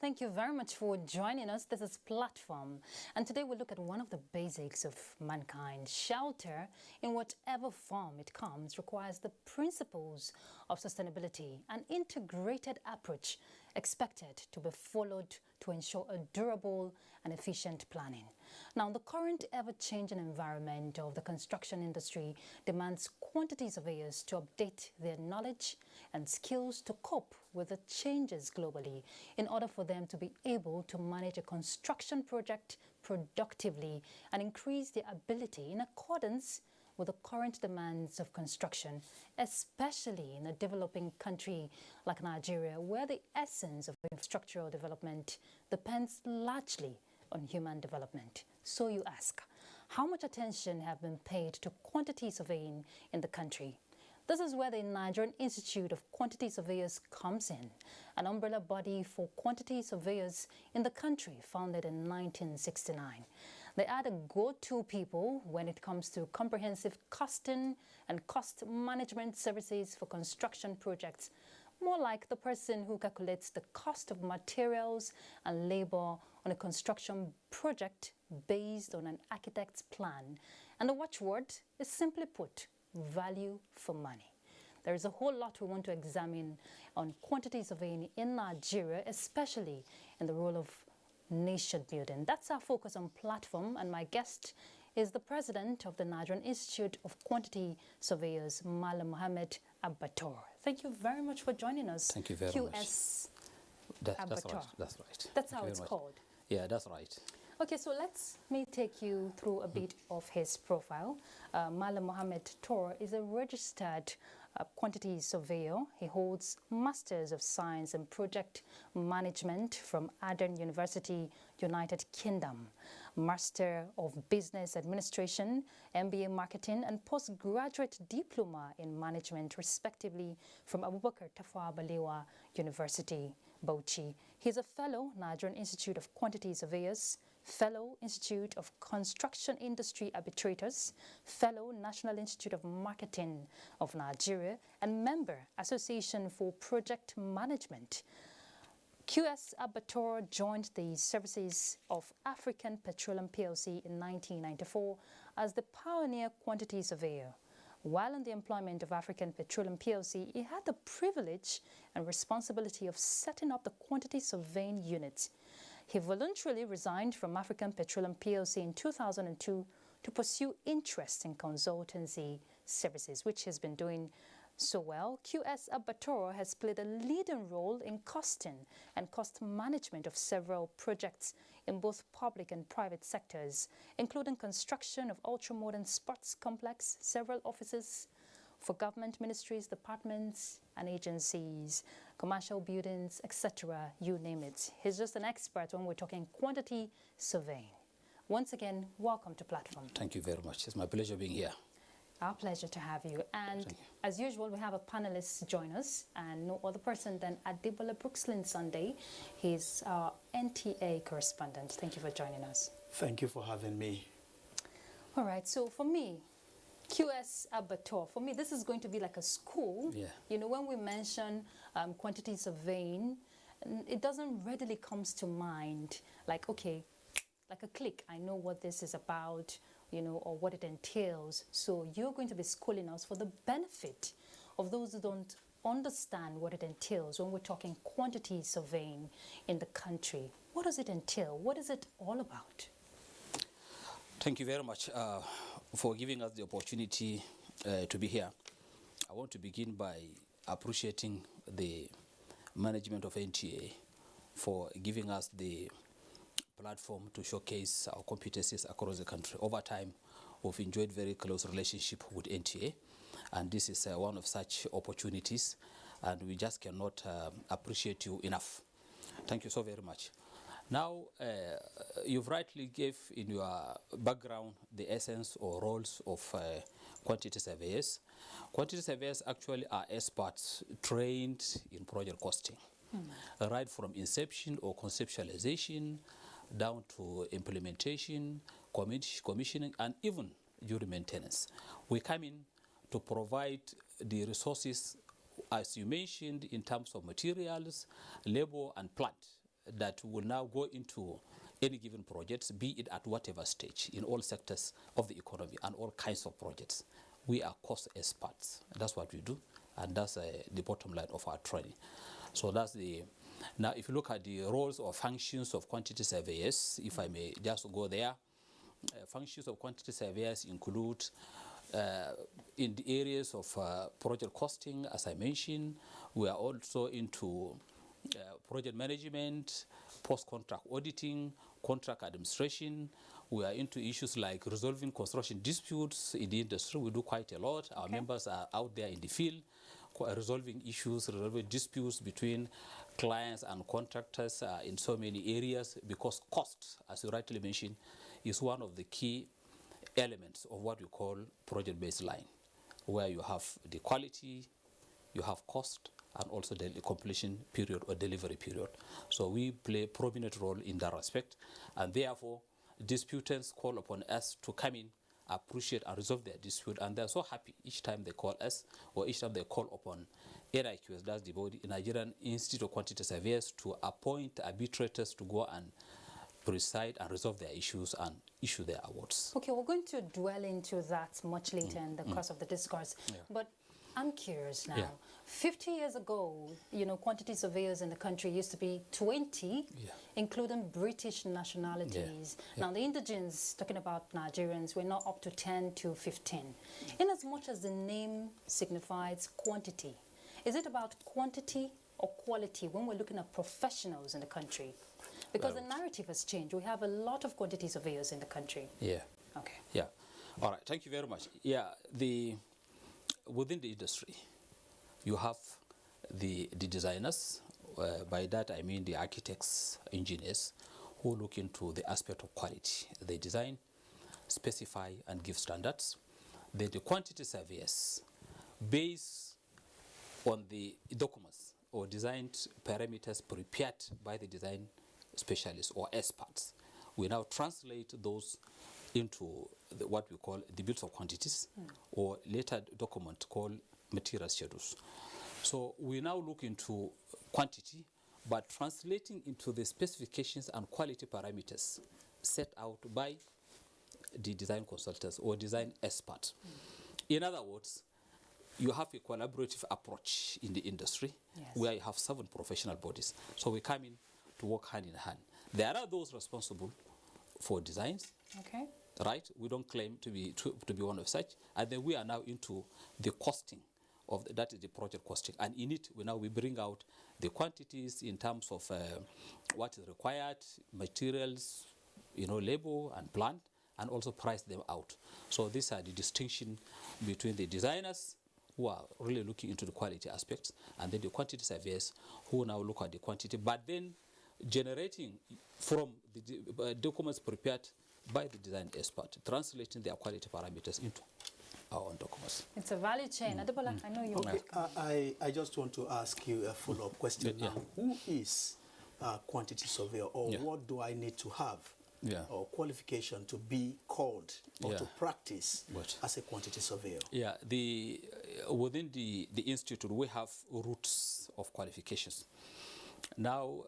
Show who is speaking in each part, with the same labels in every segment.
Speaker 1: Thank you very much for joining us. This is Platform, and today we'll look at one of the basics of mankind. Shelter, in whatever form it comes, requires the principles of sustainability, an integrated approach expected to be followed to ensure a durable and efficient planning. Now, the current ever-changing environment of the construction industry demands quantity surveyors to update their knowledge and skills to cope with the changes globally in order for them to be able to manage a construction project productively and increase their ability in accordance with the current demands of construction, especially in a developing country like Nigeria, where the essence of infrastructural development depends largely on human development. So you ask, how much attention have been paid to quantity surveying in the country? This is where the Nigerian Institute of Quantity Surveyors comes in, an umbrella body for quantity surveyors in the country founded in 1969. They are the go-to people when it comes to comprehensive costing and cost management services for construction projects, more like the person who calculates the cost of materials and labor on a construction project based on an architect's plan. And the watchword is simply put, value for money. There is a whole lot we want to examine on quantity surveying in Nigeria, especially in the role of nation building. That's our focus on Platform, and my guest is the president of the Nigerian Institute of Quantity Surveyors, Malam Mohammed Abator. Thank you very much for joining us.
Speaker 2: Thank you very
Speaker 1: QS
Speaker 2: much. That's
Speaker 1: Abator.
Speaker 2: right. That's right.
Speaker 1: That's
Speaker 2: Thank
Speaker 1: how
Speaker 2: you
Speaker 1: it's
Speaker 2: very much.
Speaker 1: called.
Speaker 2: Yeah, that's right.
Speaker 1: Okay, so let me take you through a bit of his profile. Malam Mohammed Tor is a registered quantity surveyor. He holds Masters of Science in Project Management from Aden University, United Kingdom, Master of Business Administration, MBA Marketing, and Postgraduate Diploma in Management, respectively, from Abubakar Tafawa Balewa University, Bauchi. He's a fellow Nigerian Institute of Quantity Surveyors, fellow Institute of Construction Industry Arbitrators, fellow National Institute of Marketing of Nigeria, and member Association for Project Management. QS Abator joined the services of African Petroleum PLC in 1994 as the pioneer quantity surveyor. While in the employment of African Petroleum PLC, he had the privilege and responsibility of setting up the quantity surveying unit. He voluntarily resigned from African Petroleum PLC in 2002 to pursue interest in consultancy services, which he's been doing so well. QS Abator has played a leading role in costing and cost management of several projects in both public and private sectors, including construction of ultra-modern sports complex, several offices for government ministries, departments and agencies, commercial buildings, etc., you name it. He's just an expert when we're talking quantity surveying. Once again, welcome to Platform.
Speaker 2: Thank you very much. It's my pleasure being here.
Speaker 1: Our pleasure to have you. And as usual, we have a panelist join us, and no other person than Adebola Brookslyn Sunday. He's our NTA correspondent. Thank you for joining us.
Speaker 3: Thank you for having me.
Speaker 1: All right, so for me, QS Abator, for me, this is going to be like a school.
Speaker 2: Yeah.
Speaker 1: You know, when we mention quantity surveying, it doesn't readily comes to mind like, okay, like a click, I know what this is about, you know, or what it entails. So you're going to be schooling us for the benefit of those who don't understand what it entails when we're talking quantity surveying in the country. What does it entail? What is it all about?
Speaker 2: Thank you very much for giving us the opportunity to be here. I want to begin by appreciating the management of NTA for giving us the platform to showcase our competencies across the country. Over time, we've enjoyed very close relationship with NTA, and this is one of such opportunities, and we just cannot appreciate you enough. Thank you so very much. Now, you've rightly gave in your background the essence or roles of quantity surveyors. Quantity surveyors actually are experts trained in project costing, right from inception or conceptualization down to implementation, commissioning, and even during maintenance. We come in to provide the resources, as you mentioned, in terms of materials, labor, and plant that will now go into any given projects, be it at whatever stage, in all sectors of the economy and all kinds of projects. We are cost experts. That's what we do, and that's the bottom line of our training. So that's the. Now, if you look at the roles or functions of quantity surveyors, if I may just go there, functions of quantity surveyors include in the areas of project costing, as I mentioned. We are also into project management, post-contract auditing, contract administration. We are into issues like resolving construction disputes in the industry. We do quite a lot. Our members are out there in the field resolving issues, resolving disputes between clients and contractors in so many areas, because cost, as you rightly mentioned, is one of the key elements of what we call project baseline, where you have the quality, you have cost, and also the completion period or delivery period. So we play a prominent role in that respect, and therefore disputants call upon us to come in, appreciate and resolve their dispute, and they're so happy each time they call us or each time they call upon NIQS, that's the body, Nigerian Institute of Quantity Surveyors, to appoint arbitrators to go and preside and resolve their issues and issue their awards.
Speaker 1: Okay, we're going to dwell into that much later in the course of the discourse. But I'm curious now. 50 years ago, you know, quantity surveyors in the country used to be 20, including British nationalities. Now, the indigenes, talking about Nigerians, we're now up to 10 to 15. In as much as the name signifies quantity, is it about quantity or quality when we're looking at professionals in the country? Because the narrative has changed. We have a lot of quantity surveyors in the country.
Speaker 2: Okay. All right. Thank you very much. Within the industry, you have the designers. By that I mean the architects, engineers, who look into the aspect of quality. They design, specify, and give standards. Then the quantity surveyors, based on the documents or designed parameters prepared by the design specialists or experts, we now translate those into what we call the bills of quantities or later document called material schedules. So we now look into quantity, but translating into the specifications and quality parameters set out by the design consultants or design experts. In other words, you have a collaborative approach in the industry where you have 7 professional bodies. So we come in to work hand in hand. There are those responsible for designs. Right? We don't claim to be one of such. And then we are now into the costing of that is the project costing. And in it, we bring out the quantities in terms of what is required, materials, labor and plant, and also price them out. So these are the distinction between the designers, who are really looking into the quality aspects, and then the quantity surveyors, who now look at the quantity, but then generating from the documents prepared by the design expert, translating their quality parameters into our own documents.
Speaker 1: It's a value chain. Adebola, I know you.
Speaker 3: I just want to ask you a follow-up question now. Who is a quantity surveyor, or what do I need to have or qualification to be called or to practice as a quantity surveyor?
Speaker 2: Within the institute, we have routes of qualifications. Now,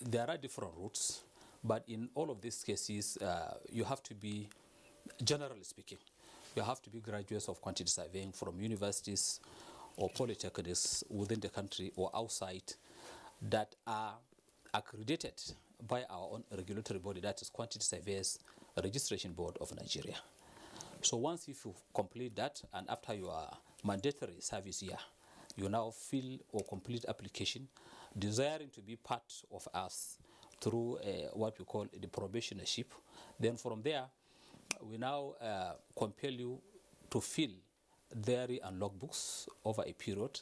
Speaker 2: there are different routes, but in all of these cases, you have to be, generally speaking, you have to be graduates of quantity surveying from universities or polytechnics within the country or outside that are accredited by our own regulatory body, that is Quantity Surveyors Registration Board of Nigeria. So once if you complete that, and after your mandatory service year, you now fill or complete application desiring to be part of us through what we call the probationership. Then from there, we now compel you to fill diary and logbooks over a period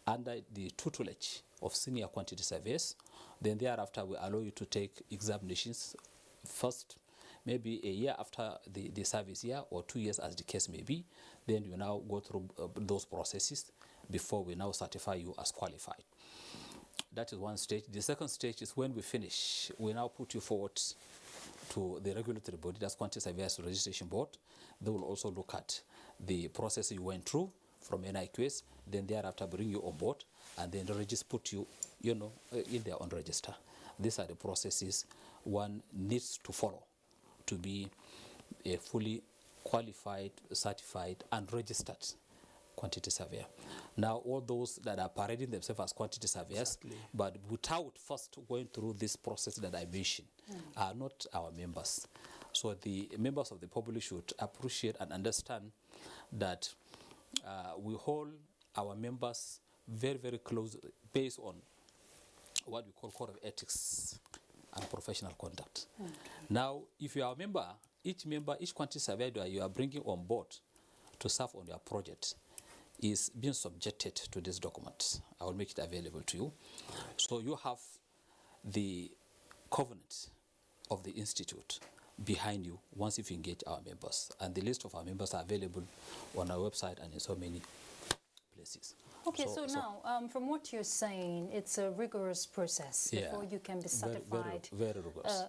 Speaker 2: under the tutelage of senior quantity surveyors. Then thereafter, we allow you to take examinations first, maybe a year after the service year or 2 years as the case may be. Then you now go through those processes before we now certify you as qualified. That is one stage. The second stage is when we finish, we now put you forward to the regulatory body, that's Quantity Surveyors Registration Board. They will also look at the process you went through from NIQS, then thereafter bring you on board, and then put you, in their own register. These are the processes one needs to follow to be a fully qualified, certified, and registered quantity surveyor. Now, all those that are parading themselves as quantity surveyors, but without first going through this process that I mentioned, are not our members. So the members of the public should appreciate and understand that we hold our members very, very close based on what we call code of ethics and professional conduct. Now, if you are a member, each quantity surveyor you are bringing on board to serve on your project is being subjected to this document. I will make it available to you. So you have the covenant of the institute behind you once if you engage our members. And the list of our members are available on our website and in so many places.
Speaker 1: Okay, so now, from what you're saying, it's a rigorous process before you can be certified
Speaker 2: very rigorous.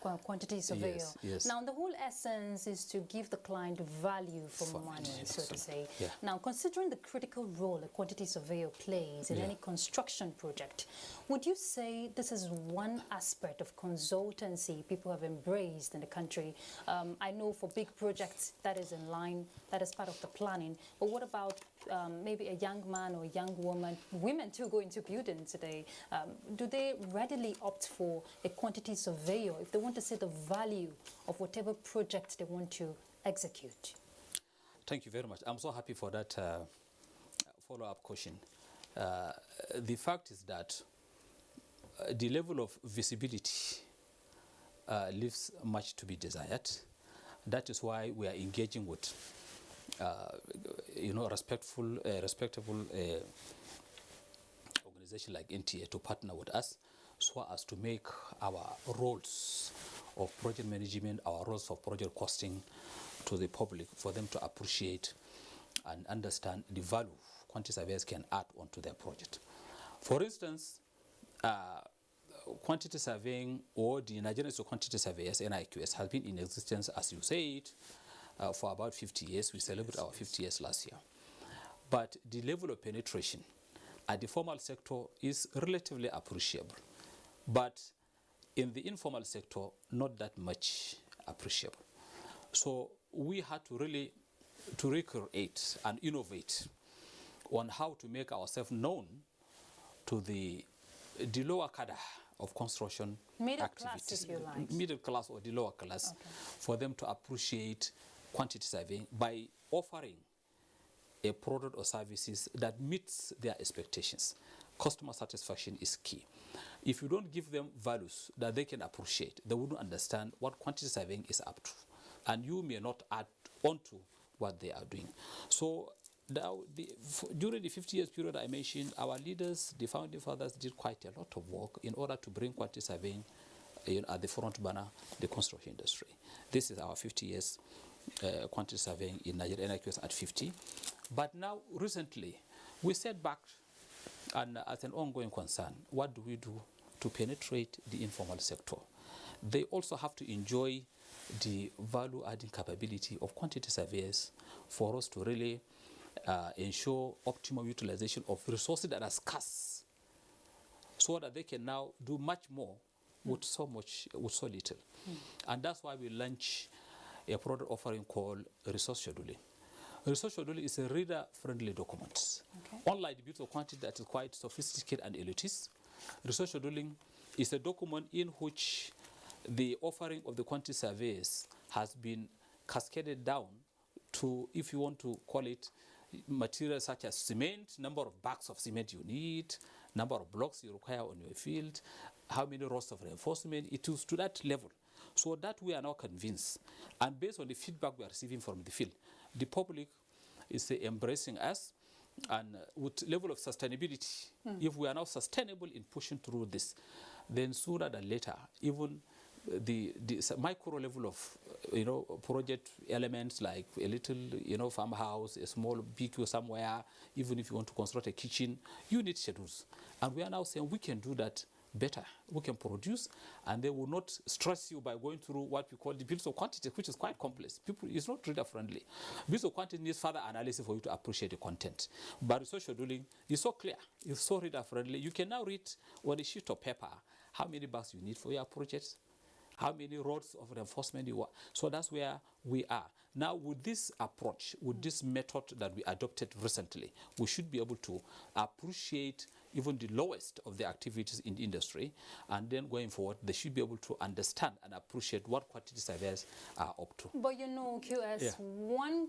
Speaker 1: A quantity surveyor.
Speaker 2: Yes, yes.
Speaker 1: Now, the whole essence is to give the client value for money, so to say.
Speaker 2: Yeah.
Speaker 1: Now, considering the critical role a quantity surveyor plays in any construction project, would you say this is one aspect of consultancy people have embraced in the country? I know for big projects that is in line, that is part of the planning, but what about maybe a young man or a young woman, women too go into building today, do they readily opt for a quantity surveyor if they want to see the value of whatever project they want to execute?
Speaker 2: Thank you very much. I'm so happy for that follow-up question. The fact is that the level of visibility leaves much to be desired. That is why we are engaging with respectable organization like NTA to partner with us so as to make our roles of project management, our roles of project costing to the public for them to appreciate and understand the value quantity surveyors can add onto their project. For instance, quantity surveying or the Nigerian Institute of Quantity Surveyors, NIQS, has been in existence, as you said, for about 50 years. We celebrated our 50 years last year. But the level of penetration at the formal sector is relatively appreciable. But in the informal sector, not that much appreciable. So we had to really recreate and innovate on how to make ourselves known to the lower cadre of construction activities.
Speaker 1: Class, if you like.
Speaker 2: Middle class or the lower class, for them to appreciate quantity surveying by offering a product or services that meets their expectations. Customer satisfaction is key. If you don't give them values that they can appreciate, they wouldn't understand what quantity surveying is up to. And you may not add on to what they are doing. So during the 50 years period I mentioned, our leaders, the founding fathers, did quite a lot of work in order to bring quantity surveying at the front burner, the construction industry. This is our 50 years quantity surveying in Nigeria, NIQS at 50. But now, recently, we set back, and as an ongoing concern, what do we do to penetrate the informal sector? They also have to enjoy the value-adding capability of quantity surveyors for us to really ensure optimal utilization of resources that are scarce, so that they can now do much more with so little. And that's why we launch a product offering called resource scheduling. Resource scheduling is a reader-friendly document. Unlike the bit of quantity that is quite sophisticated and elitist, resource scheduling is a document in which the offering of the quantity surveys has been cascaded down to, if you want to call it, materials such as cement, number of bags of cement you need, number of blocks you require on your field, how many rows of reinforcement. It is to that level. So that we are now convinced, and based on the feedback we are receiving from the field, the public is embracing us, and with level of sustainability, if we are now sustainable in pushing through this, then sooner than later, even the micro level of project elements like a little farmhouse, a small BQ somewhere, even if you want to construct a kitchen, you need schedules. And we are now saying we can do that better. We can produce, and they will not stress you by going through what we call the bills of quantity, which is quite complex. It's not reader friendly. Bills of quantity needs further analysis for you to appreciate the content. But resource scheduling is so clear, it's so reader friendly. You can now read on a sheet of paper how many bags you need for your project, how many rods of reinforcement you want. So that's where we are. Now with this approach, with this method that we adopted recently, we should be able to appreciate even the lowest of the activities in the industry, and then going forward, they should be able to understand and appreciate what quantity surveyors are up to.
Speaker 1: But you know, QS, one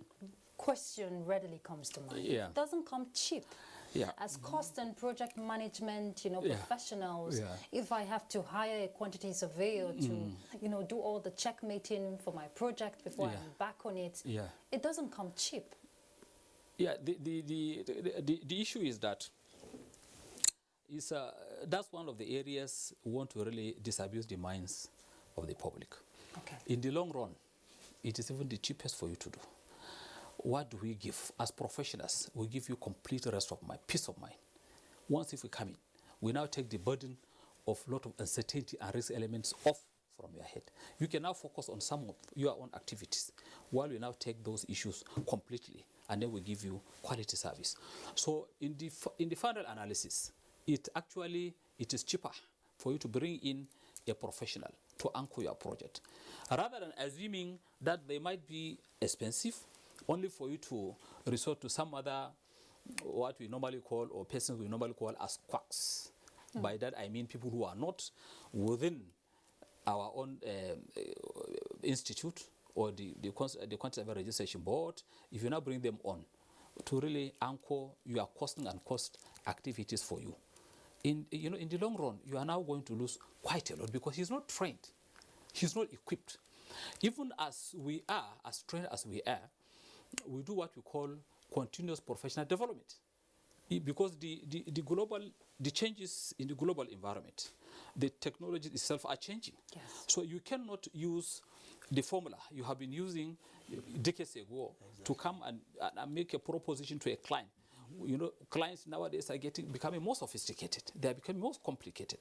Speaker 1: question readily comes to mind. It doesn't come cheap. As cost and project management, professionals, if I have to hire a quantity surveyor to, do all the checkmating for my project before I'm back on it, it doesn't come cheap.
Speaker 2: The issue is that that's one of the areas we want to really disabuse the minds of the public. In the long run, it is even the cheapest for you to do. What do we give? As professionals, we give you complete rest of mind, peace of mind. Once if we come in, we now take the burden of a lot of uncertainty and risk elements off from your head. You can now focus on some of your own activities while we now take those issues completely, and then we give you quality service. So in the final analysis, it is cheaper for you to bring in a professional to anchor your project, rather than assuming that they might be expensive, only for you to resort to some other, what we normally call, or persons we normally call as quacks. By that I mean people who are not within our own institute or the Quantity Registration Board. If you now bring them on to really anchor your costing and cost activities for you, in the long run, you are now going to lose quite a lot, because he's not trained, he's not equipped. Even as we are, as trained as we are, we do what we call continuous professional development, because the changes in the global environment, the technology itself are changing. So you cannot use the formula you have been using decades ago to come and make a proposition to a client. Clients nowadays are becoming more sophisticated. They are becoming more complicated,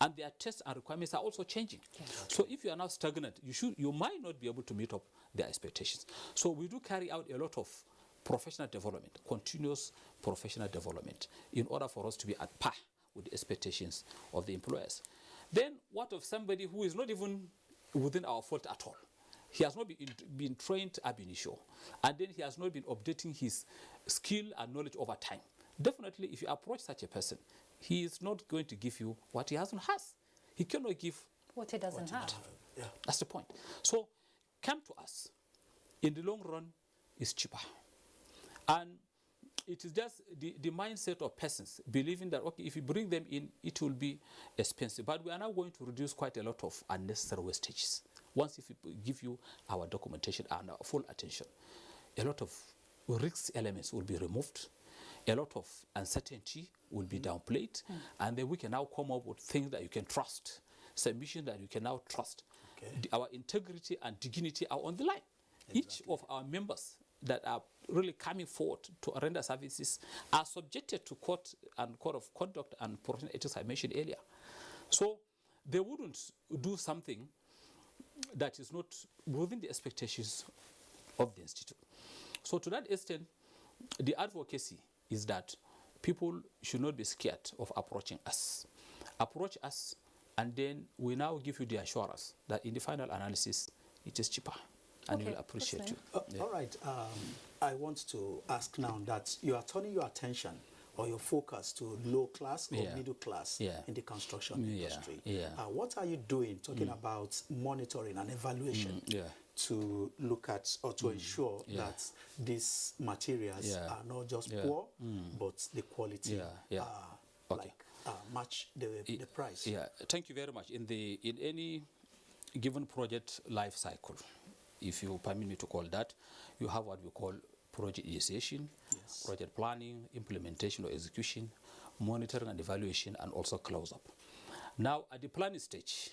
Speaker 2: and their tests and requirements are also changing. So if you are now stagnant, you might not be able to meet up their expectations. So we do carry out a lot of professional development, continuous professional development, in order for us to be at par with the expectations of the employers. Then what of somebody who is not even within our fault at all? He has not been trained ab initio, and then he has not been updating his skill and knowledge over time. Definitely, if you approach such a person, he is not going to give you what he has. He cannot give
Speaker 1: what he doesn't have.
Speaker 2: That's the point. So come to us. In the long run, it's cheaper. And it is just the mindset of persons believing that, okay, if you bring them in, it will be expensive. But we are now going to reduce quite a lot of unnecessary wastages. Once if we give you our documentation and our full attention, a lot of risk elements will be removed, a lot of uncertainty will be downplayed, and then we can now come up with things that you can trust, submissions that you can now trust. Our integrity and dignity are on the line. Each of our members that are really coming forward to render services are subjected to code of conduct and professional ethics I mentioned earlier. So they wouldn't do something that is not within the expectations of the institute. So to that extent, the advocacy is that people should not be scared of approaching us. Approach us, and then we now give you the assurance that in the final analysis, it is cheaper, and we will appreciate you.
Speaker 3: All right. I want to ask now that you are turning your attention or your focus to low class or middle class in the construction industry. What are you doing, talking about monitoring and evaluation to look at or to ensure that these materials are not just poor, but the quality match the price?
Speaker 2: Thank you very much. In any given project life cycle, if you permit me to call that, you have what we call project initiation, project planning, implementation or execution, monitoring and evaluation, and also close-up. Now, at the planning stage,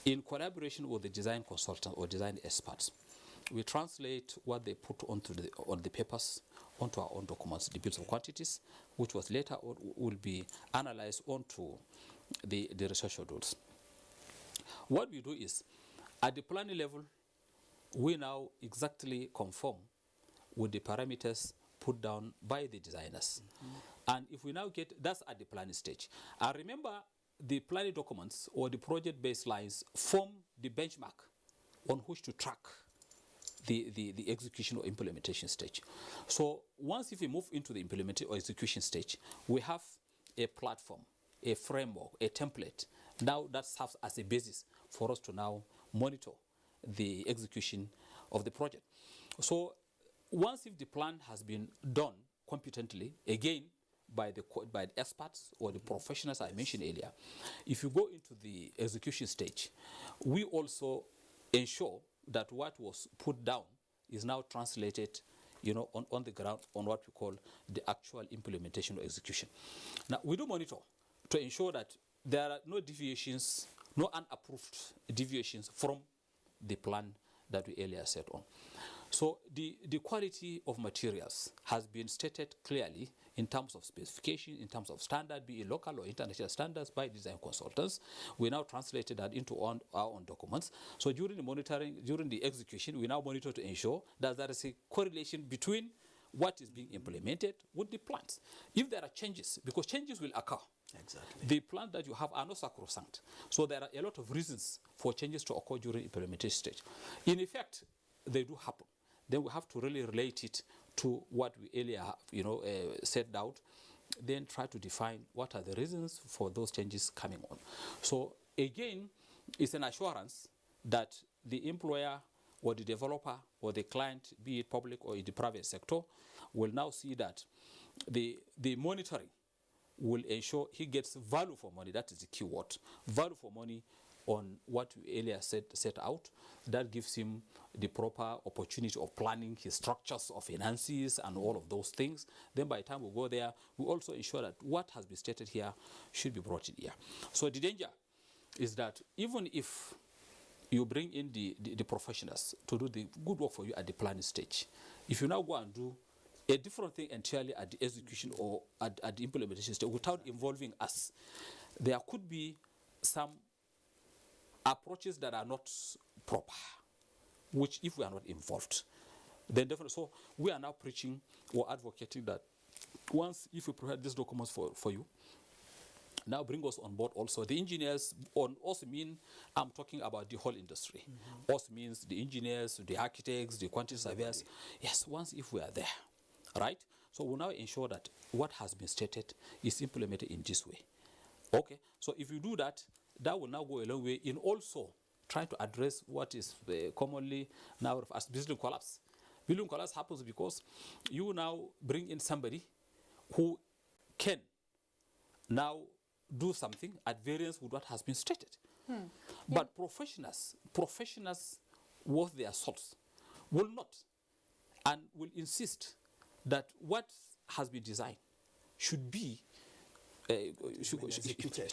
Speaker 2: in collaboration with the design consultant or design experts, we translate what they put on the papers onto our own documents, the bills of quantities, which was later will be analyzed onto the research schedules. What we do is, at the planning level, we now exactly conform with the parameters put down by the designers. And if we now that's at the planning stage. And remember, the planning documents or the project baselines form the benchmark on which to track the execution or implementation stage. So once if we move into the implementation or execution stage, we have a platform, a framework, a template now that serves as a basis for us to now monitor the execution of the project. So once if the plan has been done competently, again by the experts or the professionals I mentioned earlier, if you go into the execution stage, we also ensure that what was put down is now translated, on the ground on what we call the actual implementation or execution. Now, we do monitor to ensure that there are no deviations, no unapproved deviations from the plan that we earlier set on. So the quality of materials has been stated clearly in terms of specification, in terms of standard, be it local or international standards by design consultants. We now translated that into our own documents. So during the monitoring, during the execution, we now monitor to ensure that there is a correlation between what is being implemented with the plans. If there are changes, because changes will occur.
Speaker 3: Exactly.
Speaker 2: The plans that you have are not sacrosanct. So there are a lot of reasons for changes to occur during implementation stage. In effect, they do happen. Then we have to really relate it to what we earlier set out, then try to define what are the reasons for those changes coming on. So again, it's an assurance that the employer or the developer or the client, be it public or in the private sector, will now see that the monitoring will ensure he gets value for money. That is the key word. Value for money on what we earlier set out. That gives him the proper opportunity of planning his structures of finances and all of those things. Then by the time we go there, we also ensure that what has been stated here should be brought in here. So the danger is that even if you bring in the professionals to do the good work for you at the planning stage, if you now go and do a different thing entirely at the execution or at the implementation stage without involving us, there could be some approaches that are not proper, which if we are not involved, then definitely. So we are now preaching or advocating that once if we provide these documents for you, now bring us on board also. The engineers also mean, I'm talking about the whole industry. Also means the engineers, the architects, the quantity surveyors. Yes, once if we are there, right? So we'll now ensure that what has been stated is implemented in this way. Okay, so if you do that, that will now go a long way in also trying to address what is commonly now as building collapse. Building collapse happens because you now bring in somebody who can now do something at variance with what has been stated. But professionals worth their salts will not and will insist that what has been designed should be executed.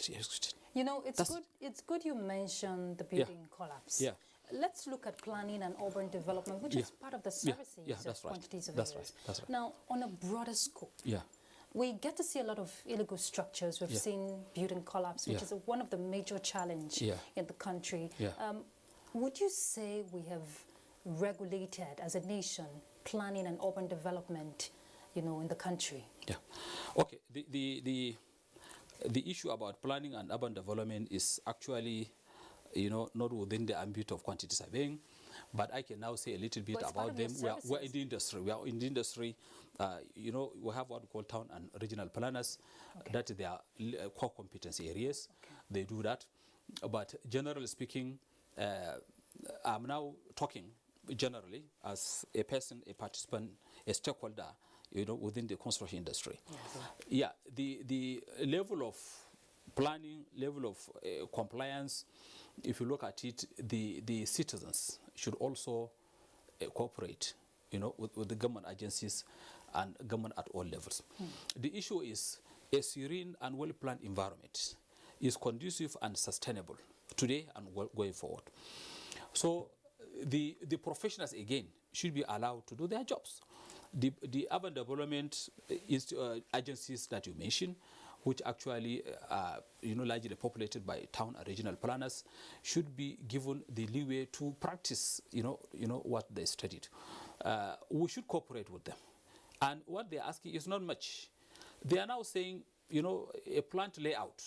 Speaker 1: It's good you mentioned the building collapse.
Speaker 2: Yeah.
Speaker 1: Let's look at planning and urban development, which is part of the services of quantities of areas.
Speaker 2: That's right.
Speaker 1: Now, on a broader scope, we get to see a lot of illegal structures. We've seen building collapse, which is one of the major challenges in the country. Would you say we have regulated as a nation planning and urban development, in the country?
Speaker 2: Yeah. Okay. The issue about planning and urban development is actually, not within the ambit of quantity surveying, but I can now say a little bit about them. We're in the industry. We are in the industry. We have what we call town and regional planners. That is their core competency areas. They do that. But generally speaking, I'm now talking generally as a person, a participant, a stakeholder, within the construction industry. The level of planning, level of compliance, if you look at it, the citizens should also cooperate, with the government agencies and government at all levels. The issue is a serene and well-planned environment is conducive and sustainable today and going forward. So the professionals, again, should be allowed to do their jobs. The urban development agencies that you mentioned, which actually are largely populated by town and regional planners, should be given the leeway to practice what they studied. We should cooperate with them. And what they're asking is not much. They are now saying, a plant layout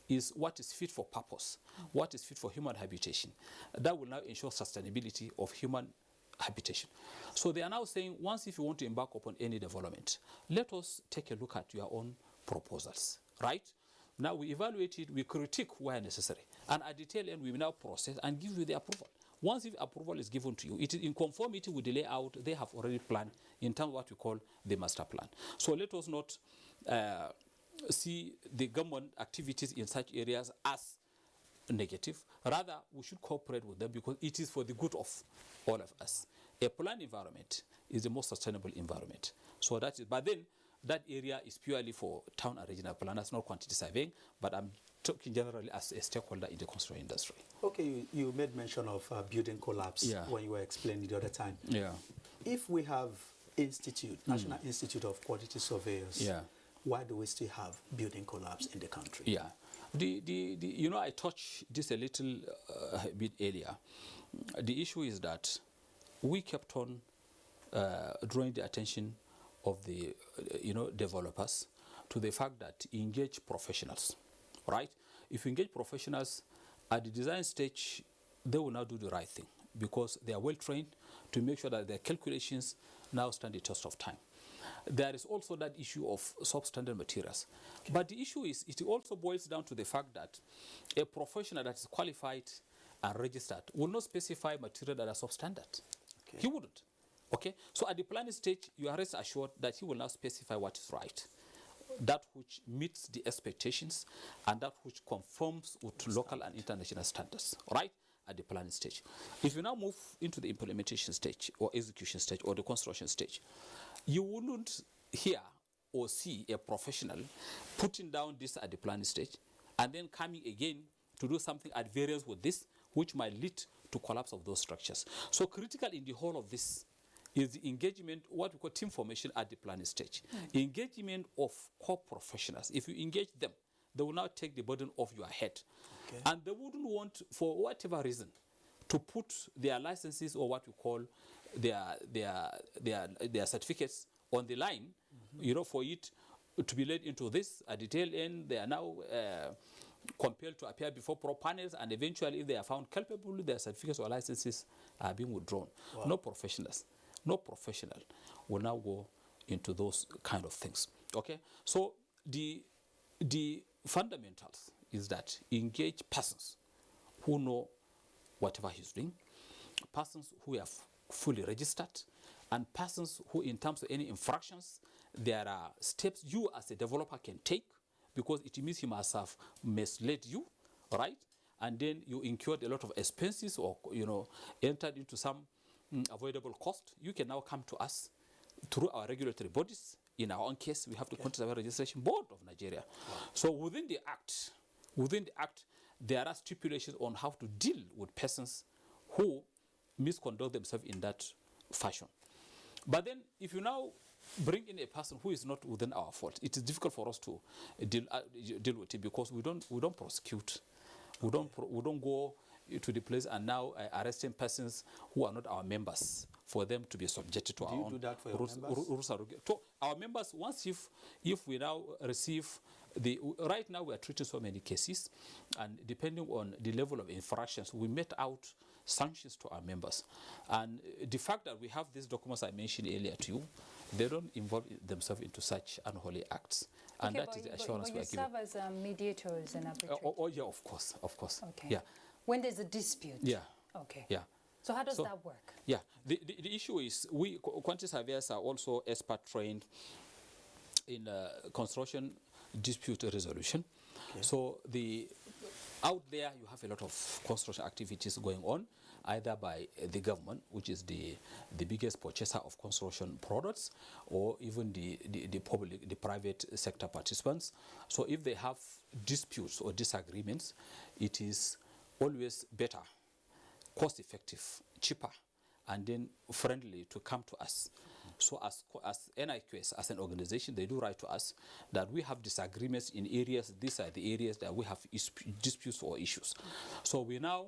Speaker 2: is what is fit for purpose, what is fit for human habitation. That will now ensure sustainability of human habitation. So they are now saying, once if you want to embark upon any development, let us take a look at your own proposals, right? Now we evaluate it, we critique where necessary, and at the tail end we will now process and give you the approval. Once if approval is given to you, it is in conformity with the layout they have already planned in terms of what we call the master plan. So let us not see the government activities in such areas as negative. Rather, we should cooperate with them because it is for the good of all of us. A planned environment is the most sustainable environment. So that is, but then that area is purely for town and regional planners, not quantity surveying, but I'm talking generally as a stakeholder in the construction industry.
Speaker 3: Okay, you made mention of building collapse when you were explaining the other time.
Speaker 2: Yeah. If
Speaker 3: we have National Institute of Quantity Surveyors, why do we still have building collapse in the country?
Speaker 2: Yeah. You know, I touched this a little bit earlier. The issue is that we kept on drawing the attention of the developers to the fact that engage professionals, right? If you engage professionals at the design stage, they will now do the right thing because they are well trained to make sure that their calculations now stand the test of time. There is also that issue of substandard materials. Okay. But the issue is, it also boils down to the fact that a professional that is qualified and registered will not specify material that are substandard. Okay. He wouldn't. Okay? So at the planning stage, you are rest assured that he will now specify what is right. That which meets the expectations and that which conforms with local and international standards, right? At the planning stage. If you now move into the implementation stage or execution stage or the construction stage, you wouldn't hear or see a professional putting down this at the planning stage and then coming again to do something at variance with this, which might lead to collapse of those structures. So critical in the whole of this is the engagement, what we call team formation at the planning stage. Engagement of core professionals. If you engage them, they will now take the burden off your head. Okay. And they wouldn't want, for whatever reason, to put their licenses or what we call their certificates on the line, for it to be led into this. At the tail end, they are now compelled to appear before pro panels, and eventually, if they are found culpable, their certificates or licenses are being withdrawn. Wow. No professional will now go into those kind of things. Okay, so the fundamentals is that engage persons who know whatever he's doing, persons who are fully registered, and persons who, in terms of any infractions, there are steps you as a developer can take, because it means he must have misled you, right? And then you incurred a lot of expenses or, entered into some avoidable cost. You can now come to us through our regulatory bodies. In our own case, we have the Quantity Survey Registration Board of Nigeria. Wow. So within the act, there are stipulations on how to deal with persons who misconduct themselves in that fashion. But then, if you now bring in a person who is not within our fault, it is difficult for us to deal with it, because we don't prosecute, we don't go to the place and now arresting persons who are not our members for them to be subjected to our own. Do you do that for your members? To our members, once if we now receive right now we are treating so many cases, and depending on the level of infractions, we met out sanctions to our members. And the fact that we have these documents I mentioned earlier to you, they don't involve themselves into such unholy acts. And that is the assurance we are giving.
Speaker 1: But you serve as mediators and arbitrators?
Speaker 2: Yeah, of course.
Speaker 1: Okay.
Speaker 2: Yeah.
Speaker 1: When there's a dispute?
Speaker 2: Yeah.
Speaker 1: Okay.
Speaker 2: Yeah.
Speaker 1: So how does that work?
Speaker 2: Yeah. The issue is we quantity surveyors are also expert trained in construction dispute resolution. Okay. So out there you have a lot of construction activities going on, either by the government, which is the biggest purchaser of construction products, or even the public, the private sector participants. So if they have disputes or disagreements, it is always better, cost effective, cheaper, and then friendly to come to us. So as NIQS, as an organization, they do write to us that we have disagreements in areas, these are the areas that we have disputes or issues. So we now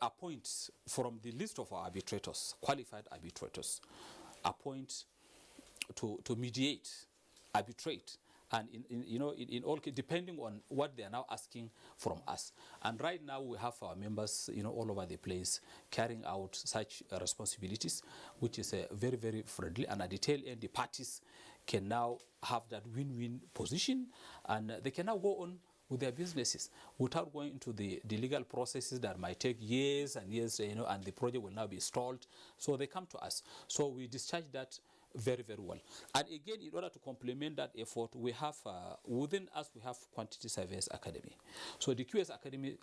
Speaker 2: appoint from the list of our arbitrators, qualified arbitrators, appoint to mediate, arbitrate, And in all cases, depending on what they are now asking from us. And right now we have our members, all over the place carrying out such responsibilities, which is very, very friendly. And at the tail end, the parties can now have that win-win position, and they can now go on with their businesses without going into the legal processes that might take years and years, and the project will now be stalled. So they come to us. So we discharge that very, very well. And again, in order to complement that effort, we have within us we have Quantity Surveyors Academy. So the QS Academy,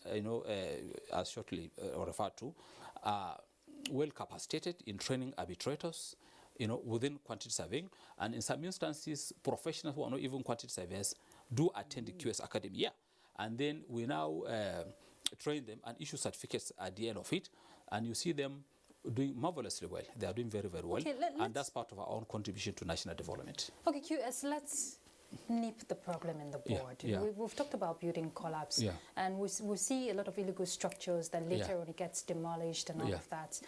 Speaker 2: as shortly referred to, are well capacitated in training arbitrators, within quantity surveying, and in some instances, professionals who are not even quantity surveyors do attend the QS Academy. Yeah, and then we now train them and issue certificates at the end of it, and you see them doing marvelously well. They are doing very, very well, and that's part of our own contribution to national development.
Speaker 1: Okay, QS, let's nip the problem in the bud.
Speaker 2: Yeah.
Speaker 1: We've talked about building collapse, and we see a lot of illegal structures that later on it gets demolished and all of that.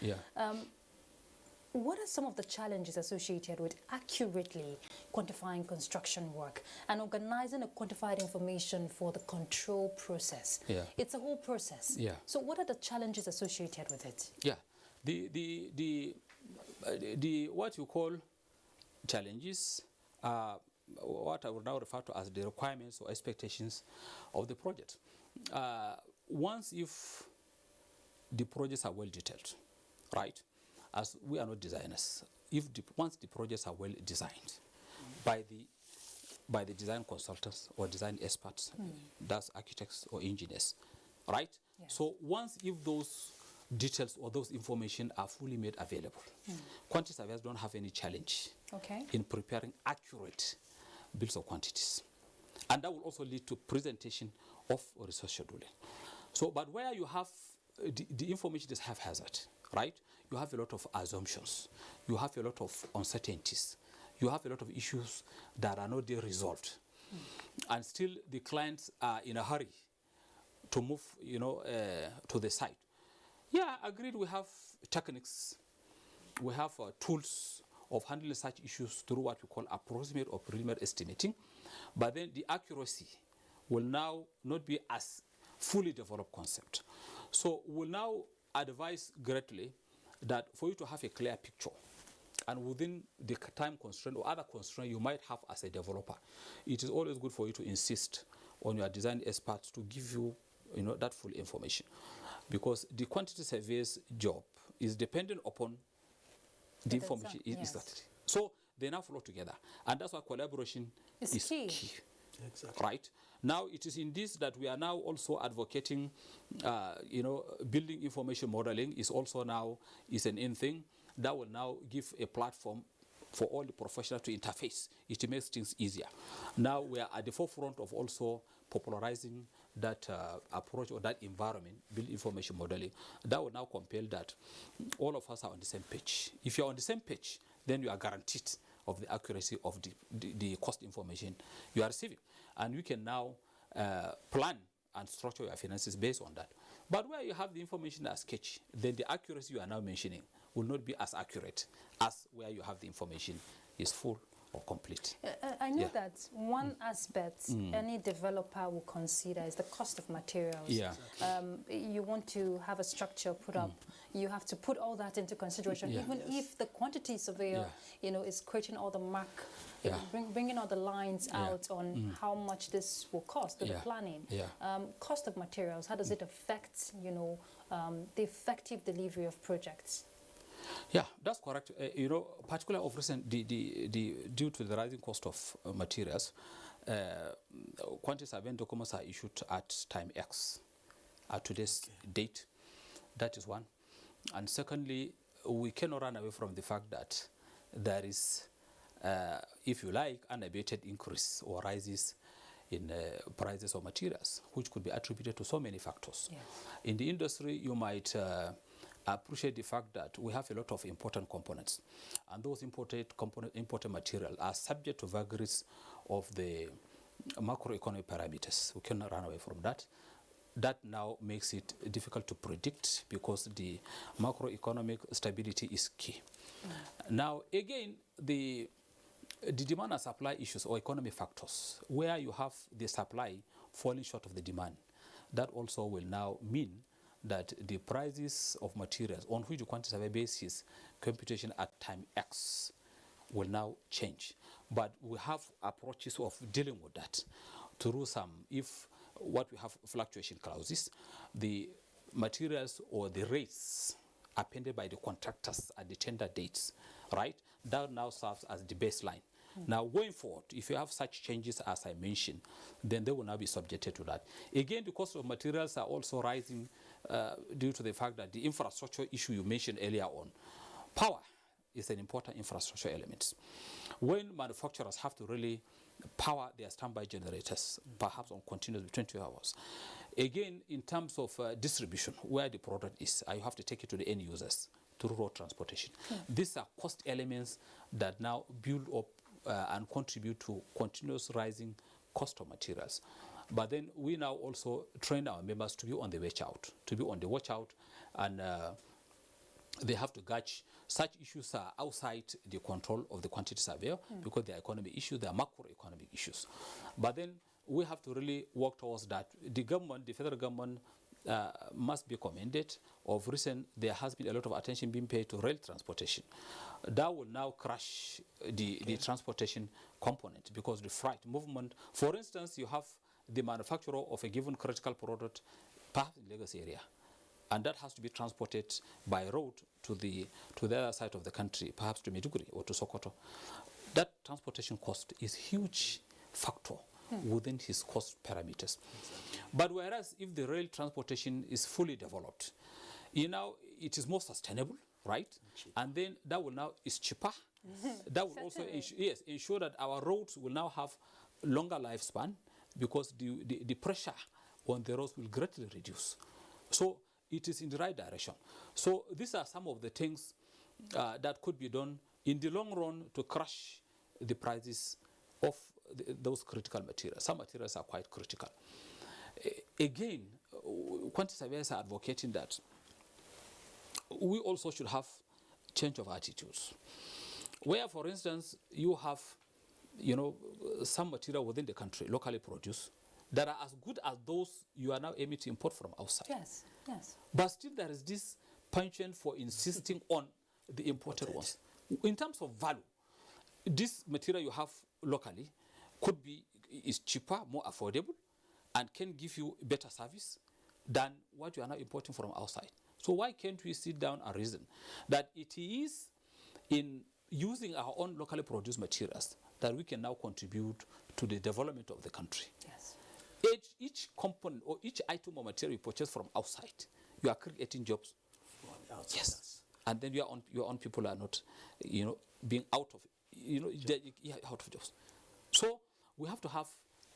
Speaker 1: What are some of the challenges associated with accurately quantifying construction work and organizing a quantified information for the control process? It's a whole process. So what are the challenges associated with it? The what you call challenges are what I would now refer to as the requirements or expectations of the project. Once if the projects are well detailed, right? As we are not designers, once the projects are well designed by the design consultants or design experts, that's architects or engineers, right? So once if those details or those information are fully made available, quantity surveyors don't have any challenge in preparing accurate bills of quantities, and that will also lead to presentation of resource scheduling. So, but where you have the information is haphazard, right? You have a lot of assumptions, you have a lot of uncertainties, you have a lot of issues that are not yet resolved, and still the clients are in a hurry to move, to the site. Yeah, agreed. We have techniques, we have tools of handling such issues through what we call approximate or preliminary estimating, but then the accuracy will now not be as fully developed concept. So we'll now advise greatly that for you to have a clear picture, and within the time constraint or other constraint you might have as a developer, it is always good for you to insist on your design experts to give you, that full information, because the quantity survey's job is dependent upon the information. So they now flow together, and that's why collaboration is key. Exactly. Right? Now it is in this that we are now also advocating, building information modeling is also now an in thing that will now give a platform for all the professionals to interface. It makes things easier. Now we are at the forefront of also popularizing that approach or that environment, build information modeling. That will now compel that all of us are on the same page. If you're on the same page, then you are guaranteed of the accuracy of the cost information you are receiving. And you can now plan and structure your finances based on that. But where you have the information as sketch, then the accuracy you are now mentioning will not be as accurate as where you have the information is full or complete. I know that one aspect any developer will consider is the cost of materials. You want to have a structure put up, you have to put all that into consideration, even if the quantity surveyor is creating all the mark, bringing all the lines out on how much this will cost, the planning. Cost of materials, how does it affect the effective delivery of projects?
Speaker 2: Yeah, that's correct. Particularly of recent, due to the rising cost of materials, quantity surveying documents are issued at time X, at today's date. That is one. And secondly, we cannot run away from the fact that there is, if you like, unabated increase or rises in prices of materials, which could be attributed to so many factors. In the industry, you might appreciate the fact that we have a lot of important components, and those imported material are subject to vagaries of the macroeconomic parameters. We cannot run away from that. That now makes it difficult to predict because the macroeconomic stability is key. Now again, the the demand and supply issues or economic factors, where you have the supply falling short of the demand, that also will now mean that the prices of materials on which the quantity survey basis computation at time X will now change. But we have approaches of dealing with that through some, if what we have fluctuation clauses, the materials or the rates appended by the contractors at the tender dates, right? That now serves as the baseline. Now, going forward, if you have such changes as I mentioned, then they will now be subjected to that. Again, the cost of materials are also rising due to the fact that the infrastructure issue you mentioned earlier on. Power is an important infrastructure element. When manufacturers have to really power their standby generators, perhaps on continuous 20 hours. Again, in terms of distribution, where the product is, you have to take it to the end users through road transportation. These are cost elements that now build up and contribute to continuous rising cost of materials. But then we now also train our members to be on the watch out, and they have to gauge such issues are outside the control of the quantity surveyor because they are economic issues, they are macroeconomic issues. But then we have to really work towards that. The government, the federal government, must be commended. Of recent, there has been a lot of attention being paid to rail transportation. That will now crush the transportation component because the freight movement, for instance, you have the manufacturer of a given critical product, perhaps in Lagos area, and that has to be transported by road to the other side of the country, perhaps to Maiduguri or to Sokoto. That transportation cost is huge factor within his cost parameters. But whereas if the rail transportation is fully developed, it is more sustainable, right? And then that will now is cheaper. That will also ensure that our roads will now have longer lifespan because the pressure on the roads will greatly reduce. So it is in the right direction. So these are some of the things that could be done in the long run to crush the prices of those critical materials. Some materials are quite critical. Again, quantity surveyors are advocating that we also should have change of attitudes. Where, for instance, you have, some material within the country, locally produced, that are as good as those you are now aiming to import from outside.
Speaker 1: Yes, yes.
Speaker 2: But still there is this penchant for insisting on the imported ones. In terms of value, this material you have locally is cheaper, more affordable, and can give you better service than what you are now importing from outside. So why can't we sit down and reason that it is in using our own locally produced materials that we can now contribute to the development of the country?
Speaker 1: Yes.
Speaker 2: Each component or each item of material you purchase from outside, you are creating jobs. Yes. And then your own people are not, being out of, out of jobs. So we have to have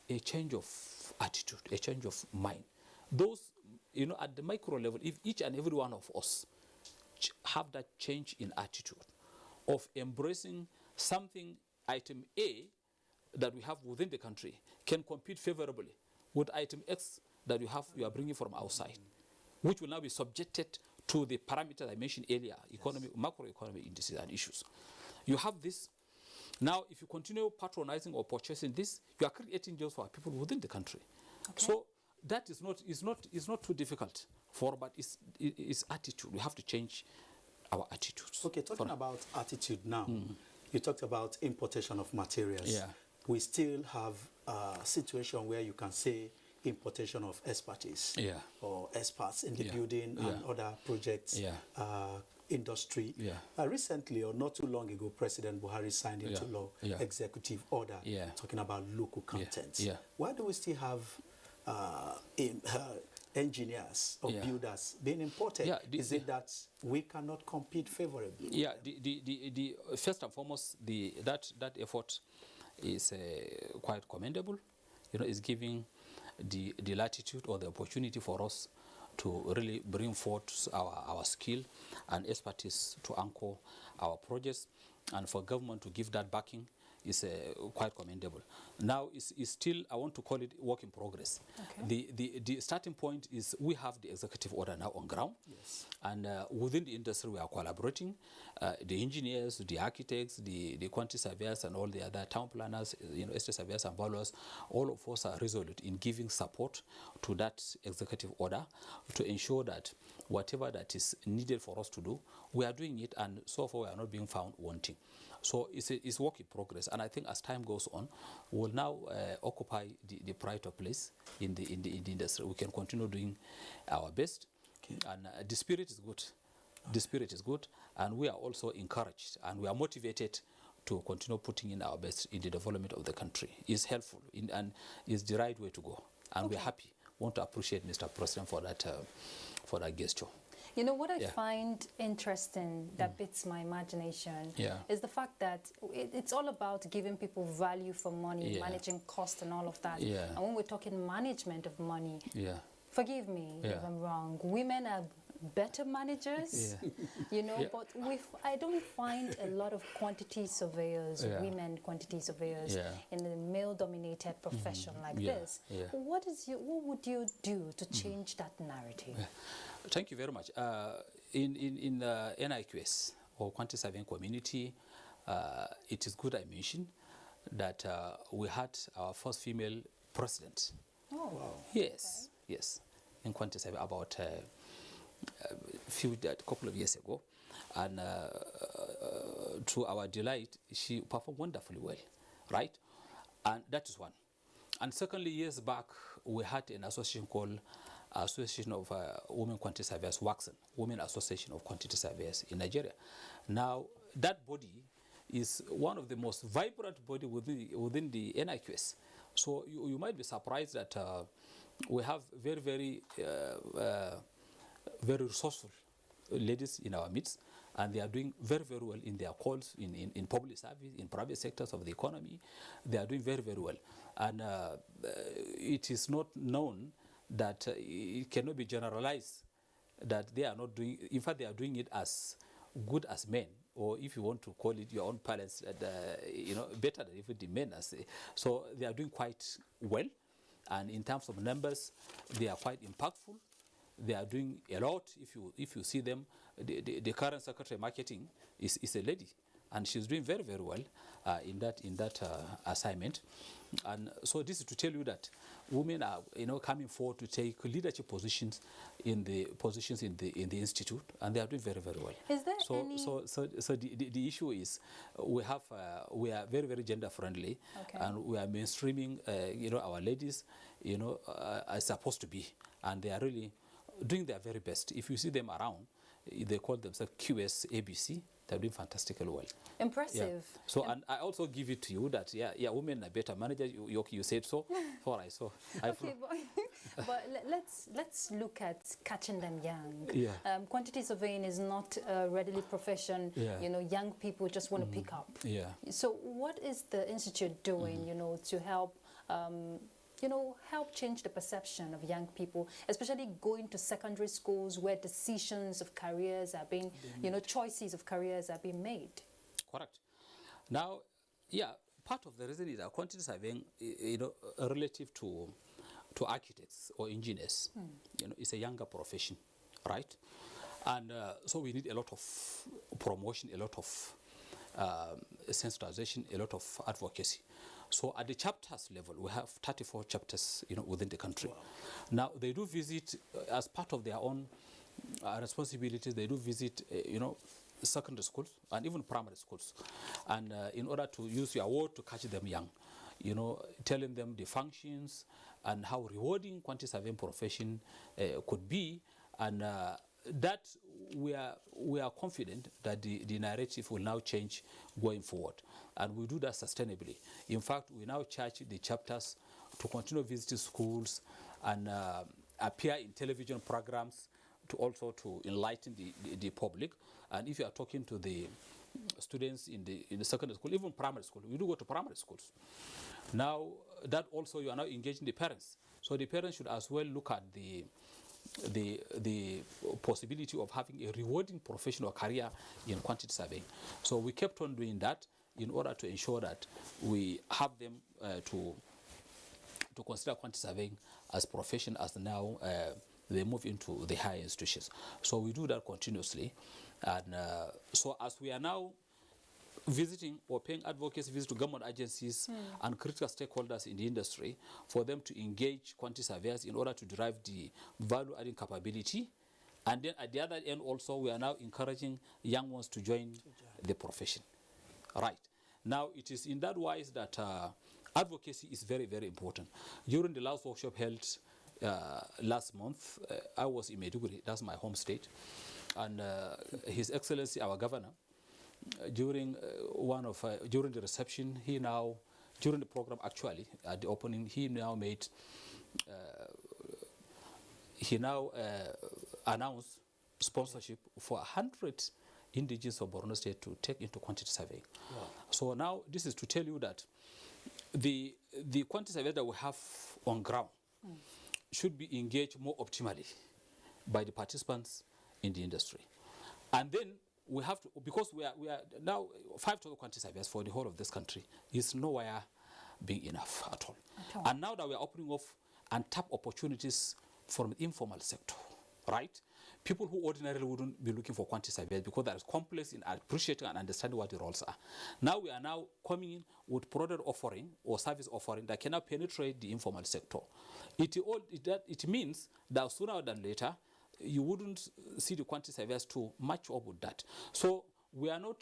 Speaker 2: a change of attitude, a change of mind. Those, at the micro level, if each and every one of us have that change in attitude of embracing something, item A, that we have within the country can compete favorably with item X that you are bringing from outside, which will now be subjected to the parameters I mentioned earlier, macroeconomic indices and issues. You have this. Now, if you continue patronizing or purchasing this, you are creating jobs for people within the country. Okay. So that is not too difficult but it's attitude. We have to change our attitudes.
Speaker 3: Okay, talking about attitude now, you talked about importation of materials.
Speaker 2: Yeah.
Speaker 3: We still have a situation where you can say importation of expertise or experts in the building and other projects, industry. Recently, or not too long ago, President Buhari signed into law executive order talking about local content. Why do we still have engineers or builders being imported? Is it that we cannot compete favorably?
Speaker 2: Yeah, the first and foremost, that effort is quite commendable. It's giving the latitude or the opportunity for us to really bring forth our skill and expertise to anchor our projects, and for government to give that backing is quite commendable. Now, it's still, I want to call it work in progress.
Speaker 1: Okay.
Speaker 2: The starting point is we have the executive order now on ground.
Speaker 3: Yes.
Speaker 2: And within the industry, we are collaborating. The engineers, the architects, the quantity surveyors, and all the other town planners, estate surveyors and valuers, all of us are resolute in giving support to that executive order to ensure that whatever that is needed for us to do, we are doing it, and so far we are not being found wanting. So it's work in progress, and I think as time goes on, we'll now occupy the pride of place in the industry. We can continue doing our best, and the spirit is good. The spirit is good, and we are also encouraged, and we are motivated to continue putting in our best in the development of the country. It's helpful and is the right way to go, and we're happy. Want to appreciate Mr. President for that gesture.
Speaker 1: You know, what I find interesting that beats my imagination is the fact that it's all about giving people value for money, managing cost and all of that. And when we're talking management of money, forgive me if I'm wrong, women are better managers, but I don't find a lot of quantity surveyors, women quantity surveyors in a male-dominated profession like this. What would you do to change that narrative?
Speaker 2: Thank you very much. In NIQS, or quantity surveying community, it is good I mentioned that we had our first female president.
Speaker 1: Oh, wow.
Speaker 2: Yes, yes, in quantity survey about a couple of years ago, and to our delight, she performed wonderfully well, right? And that is one. And secondly, years back, we had an association called Association of Women Quantity Surveyors, WAXN, Women Association of Quantity Surveyors in Nigeria. Now, that body is one of the most vibrant body within the NIQS. So you might be surprised that we have very, very, very resourceful ladies in our midst, and they are doing very, very well in their calls in public service, in private sectors of the economy. They are doing very, very well. And it is not known that it cannot be generalized that they are not doing, in fact, they are doing it as good as men, or if you want to call it your own parents, better than even the men. So they are doing quite well, and in terms of numbers, they are quite impactful. They are doing a lot. If you see them, the current secretary marketing is a lady, and she's doing very, very well in that assignment. And so this is to tell you that women are coming forward to take leadership positions in the institute, and they are doing very, very well.
Speaker 1: Is there
Speaker 2: so the issue is we are very, very gender friendly, and we are mainstreaming our ladies are supposed to be, and they are really doing their very best. If you see them around, they call themselves QS ABC. They're doing fantastically well.
Speaker 1: Impressive.
Speaker 2: Yeah. So, and I also give it to you that, women are better managers. You said so. All right. So,
Speaker 1: okay, but let's look at catching them young.
Speaker 2: Yeah.
Speaker 1: Quantity surveying is not a readily profession.
Speaker 2: Yeah.
Speaker 1: Young people just want to pick up.
Speaker 2: Yeah.
Speaker 1: So, what is the institute doing, to help? Help change the perception of young people, especially going to secondary schools where decisions of careers are being, choices of careers are being made.
Speaker 2: Correct. Now, part of the reason is that quantity surveying, relative to architects or engineers, it's a younger profession, right? And so we need a lot of promotion, a lot of sensitization, a lot of advocacy. So at the chapters level, we have 34 chapters, within the country. Wow. Now they do visit as part of their own responsibilities. They do visit, secondary schools and even primary schools, and in order to use your word to catch them young, telling them the functions and how rewarding quantity surveying profession could be, and that we are confident that the narrative will now change going forward, and we do that sustainably. In fact, we now charge the chapters to continue visiting schools and appear in television programs to enlighten the public. And if you are talking to the students in the secondary school, even primary school, we do go to primary schools. Now that also you are now engaging the parents, so the parents should as well look at the possibility of having a rewarding professional career in quantity surveying. So we kept on doing that, in order to ensure that we have them to consider quantity surveying as profession as now they move into the higher institutions. So we do that continuously. And so as we are now visiting or paying advocacy visits to government agencies and critical stakeholders in the industry for them to engage quantity surveyors in order to derive the value-adding capability. And then at the other end also, we are now encouraging young ones to join the profession. Right. Now, it is in that wise that advocacy is very, very important. During the last workshop held last month, I was in Maiduguri, that's my home state, and His Excellency, our governor, during during the reception, during the program actually, at the opening, he announced sponsorship for 100 indigenous of Borno State to take into quantity surveying. Wow. So now this is to tell you that the quantity survey that we have on ground should be engaged more optimally by the participants in the industry. And then we have to, because we are now 5,000 quantity surveyors for the whole of this country is nowhere being enough at all. And now that we are opening off and tap opportunities from the informal sector, right? People who ordinarily wouldn't be looking for quantity surveyors because that is complex in appreciating and understanding what the roles are. Now we are now coming in with product offering or service offering that cannot penetrate the informal sector. It means that sooner than later, you wouldn't see the quantity surveyors to match up with that. So we are not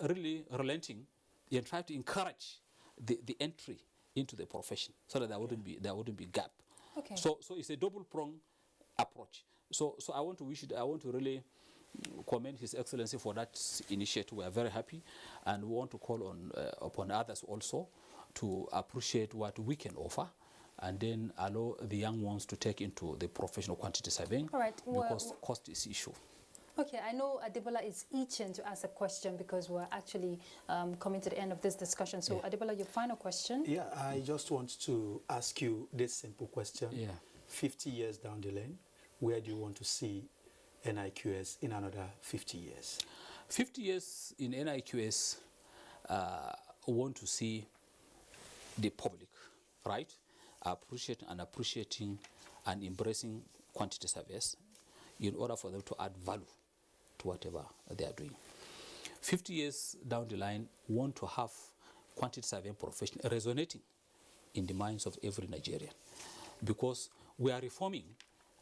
Speaker 2: really relenting in trying to encourage the entry into the profession so that there wouldn't be gap.
Speaker 1: Okay.
Speaker 2: So it's a double-pronged approach. So I want to really commend His Excellency for that initiative. We are very happy, and we want to call on upon others also to appreciate what we can offer, and then allow the young ones to take into the professional quantity surveying.
Speaker 1: All right.
Speaker 2: Because cost is issue. Okay,
Speaker 1: I know Adebola is itching to ask a question because we're actually coming to the end of this discussion. So Adebola, your final question.
Speaker 3: Yeah, I just want to ask you this simple question.
Speaker 2: Yeah.
Speaker 3: 50 years down the lane, where do you want to see NIQS in another 50 years?
Speaker 2: 50 years in NIQS, want to see the public, right, appreciating and embracing quantity surveys in order for them to add value to whatever they are doing. 50 years down the line, want to have quantity surveying profession resonating in the minds of every Nigerian, because we are reforming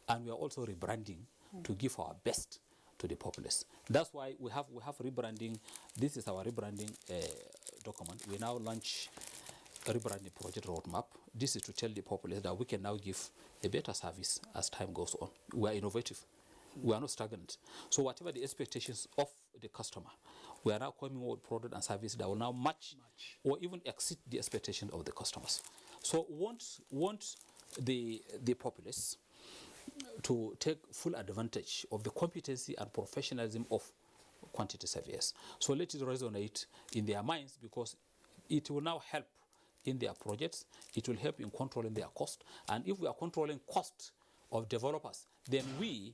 Speaker 2: and we are also rebranding to give our best to the populace. That's why we have rebranding. This is our rebranding document. We now launch a rebranding project roadmap. This is to tell the populace that we can now give a better service as time goes on. We are innovative. We are not stagnant. So whatever the expectations of the customer, we are now coming with product and service that will now match or even exceed the expectations of the customers. So want the populace to take full advantage of the competency and professionalism of quantity surveyors. So let it resonate in their minds, because it will now help in their projects. It will help in controlling their cost. And if we are controlling cost of developers, then we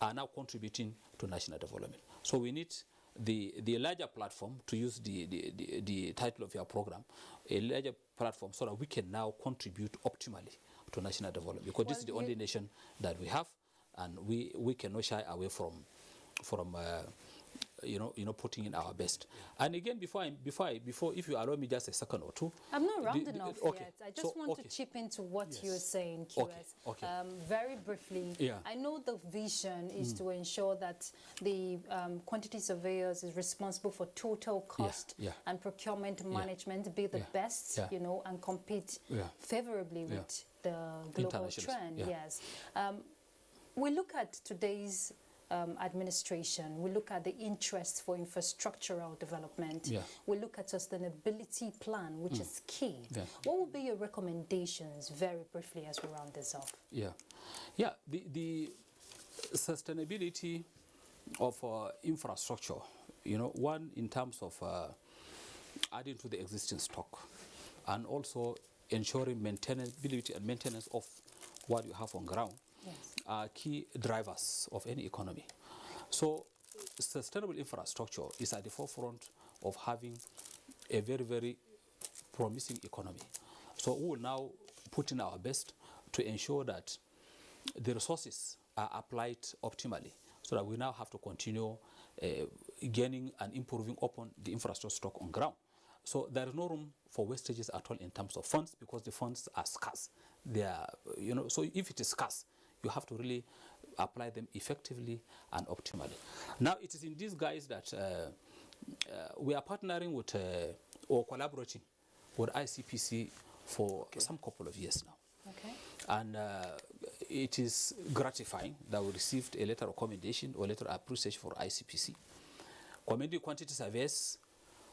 Speaker 2: are now contributing to national development. So we need the larger platform, to use the title of your program, a larger platform, so that we can now contribute optimally to national development, because this is the only nation that we have, and we cannot shy away from putting in our best. And again, before if you allow me just a second or two.
Speaker 1: I'm not rounding off yet. I just want to chip into what you're saying, QS.
Speaker 2: Okay.
Speaker 1: Very briefly.
Speaker 2: Yeah.
Speaker 1: I know the vision is to ensure that the quantity surveyors is responsible for total cost and procurement management, be the best, and compete favorably with the global trend. Yes. We look at today's administration, we look at the interest for infrastructural development, we look at sustainability plan, which is key. What would be your recommendations, very briefly, as we round this off?
Speaker 2: The sustainability of infrastructure, one in terms of adding to the existing stock, and also ensuring maintainability and maintenance of what you have on ground, are key drivers of any economy. So sustainable infrastructure is at the forefront of having a very, very promising economy. So we will now put in our best to ensure that the resources are applied optimally, so that we now have to continue gaining and improving upon the infrastructure stock on ground. So there is no room for wastages at all in terms of funds, because the funds are scarce. They are, so if it is scarce, you have to really apply them effectively and optimally. Now it is in this guise that we are partnering with or collaborating with ICPC for some couple of years now.
Speaker 1: Okay.
Speaker 2: And it is gratifying that we received a letter of commendation or letter of appreciation for ICPC. Commending quantity surveys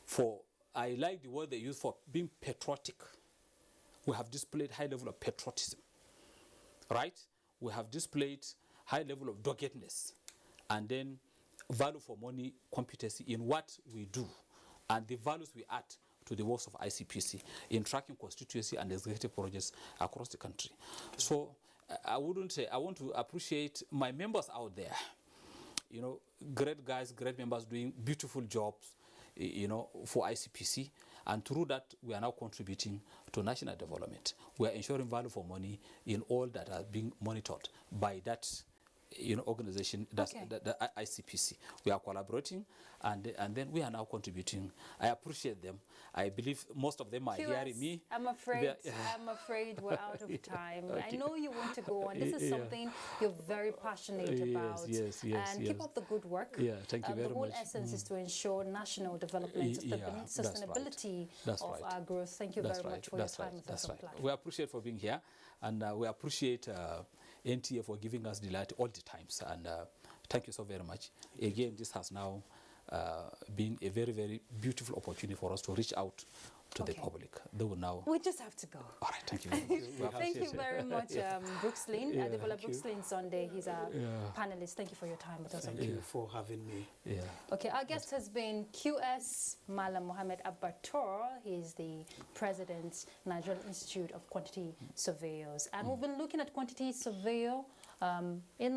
Speaker 2: for, I like the word they use, for being patriotic. We have displayed high level of patriotism, right? We have displayed high level of doggedness, and then value for money competency in what we do, and the values we add to the works of ICPC in tracking constituency and executive projects across the country. So I want to appreciate my members out there, great guys, great members doing beautiful jobs, for ICPC, and through that we are now contributing to national development. We are ensuring value for money in all that are being monitored by that organization, that's the ICPC. We are collaborating, and then we are now contributing. I appreciate them. I believe most of them are hearing me.
Speaker 1: I'm afraid we're out of time. Okay. I know you want to go on. This is something you're very passionate about.
Speaker 2: Yes.
Speaker 1: And keep up the good work.
Speaker 2: Yeah, thank you very much.
Speaker 1: The whole essence is to ensure national development, sustainability of our growth. Thank you very much for your time with us on platform.
Speaker 2: We appreciate for being here, and we appreciate NTA for giving us delight all the times, and thank you so very much. Again, this has now been a very, very beautiful opportunity for us to reach out to the public. They will now.
Speaker 1: We just have to go.
Speaker 2: All right, thank you very much.
Speaker 1: Thank you very much, Brooks Lynn, Developer Brooks Lynn Sunday. He's our panelist. Thank you for your time with us.
Speaker 3: Thank you for having me.
Speaker 2: Yeah.
Speaker 1: Okay, our guest has been QS Malam Mohammed Abator. He's the president, Nigerian Institute of Quantity Surveyors. And we've been looking at quantity surveyor in